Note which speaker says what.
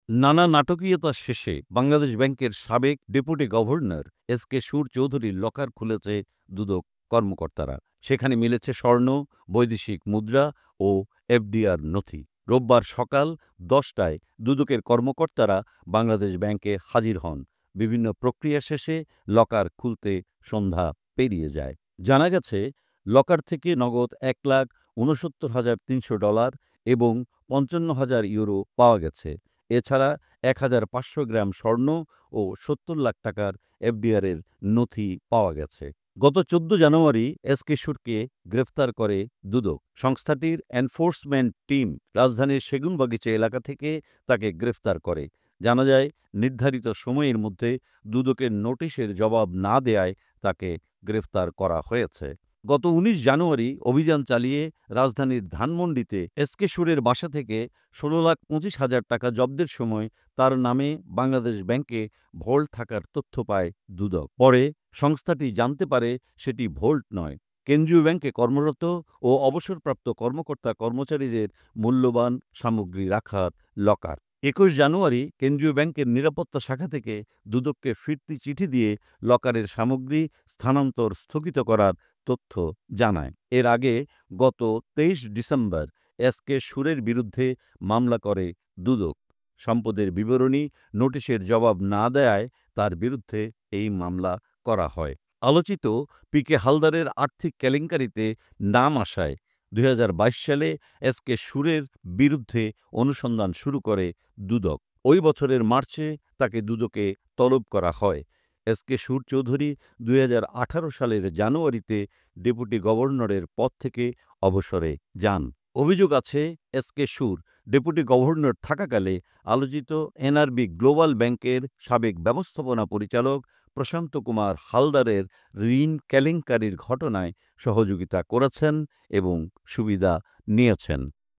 Speaker 1: নানা নাটকীয়তা শেষে বাংলাদেশ ব্যাংকের সাবেক ডেপুটি গভর্নর এস.কে. সুর চৌধুরীর লকার খুলেছে দুদক কর্মকর্তারা। সেখানে মিলেছে স্বর্ণ, বৈদেশিক মুদ্রা ও এফডিআর নথি। রোববার সকাল ১০টায় দুদকের কর্মকর্তারা বাংলাদেশ ব্যাংকে হাজির হন। বিভিন্ন প্রক্রিয়া শেষে লকার খুলতে সন্ধ্যা পেরিয়ে যায়। জানা গেছে, লকার থেকে নগদ $১,৬৯,৩০০ এবং €৫৫,০০০ পাওয়া গেছে। এছাড়া ১,৫০০ গ্রাম স্বর্ণ ও ৭০ লাখ টাকার এফডিআরের নথি পাওয়া গেছে। গত ১৪ জানুয়ারি এস.কে. সুরকে গ্রেফতার করে দুদক। সংস্থাটির এনফোর্সমেন্ট টিম রাজধানীর সেগুনবাগিচা এলাকা থেকে তাকে গ্রেফতার করে। জানা যায়, নির্ধারিত সময়ের মধ্যে দুদকের নোটিশের জবাব না দেয়ায় তাকে গ্রেফতার করা হয়েছে। গত ১৯ জানুয়ারি অভিযান চালিয়ে রাজধানীর ধানমন্ডিতে এস.কে. সুরের বাসা থেকে ১৬,২৫,০০০ টাকা জব্দের সময় তার নামে বাংলাদেশ ব্যাংকে ভল্ট থাকার তথ্য পায় দুদক। পরে সংস্থাটি জানতে পারে সেটি ভল্ট নয়, কেন্দ্রীয় ব্যাংকে কর্মরত ও অবসরপ্রাপ্ত কর্মকর্তা-কর্মচারীদের মূল্যবান সামগ্রী রাখার লকার। ২১ জানুয়ারি কেন্দ্রীয় ব্যাংকের নিরাপত্তা শাখা থেকে দুদককে ফিরতি চিঠি দিয়ে লকারের সামগ্রী স্থানান্তর স্থগিত করার তথ্য জানায়। এর আগে গত ২৩ ডিসেম্বর এস.কে. সুরের বিরুদ্ধে মামলা করে দুদক। সম্পদের বিবরণী নোটিশের জবাব না দেয়ায় তার বিরুদ্ধে এই মামলা করা হয়। আলোচিত পি.কে. হালদারের আর্থিক কেলেঙ্কারিতে নাম আসায় ২০২২ সালে এস.কে. সুরের বিরুদ্ধে অনুসন্ধান শুরু করে দুদক। ওই বছরের মার্চে তাকে দুদকে তলব করা হয়। এস.কে. সুর চৌধুরী ২০১৮ সালের জানুয়ারিতে ডেপুটি গভর্নরের পদ থেকে অবসরে যান। অভিযোগ আছে, এস.কে. সুর ডেপুটি গভর্নর থাকাকালে আলোচিত এনআরবি গ্লোবাল ব্যাংকের সাবেক ব্যবস্থাপনা পরিচালক প্রশান্ত কুমার হালদারের ঋণ কেলেঙ্কারির ঘটনায় সহযোগিতা করেছেন এবং সুবিধা নিয়েছেন।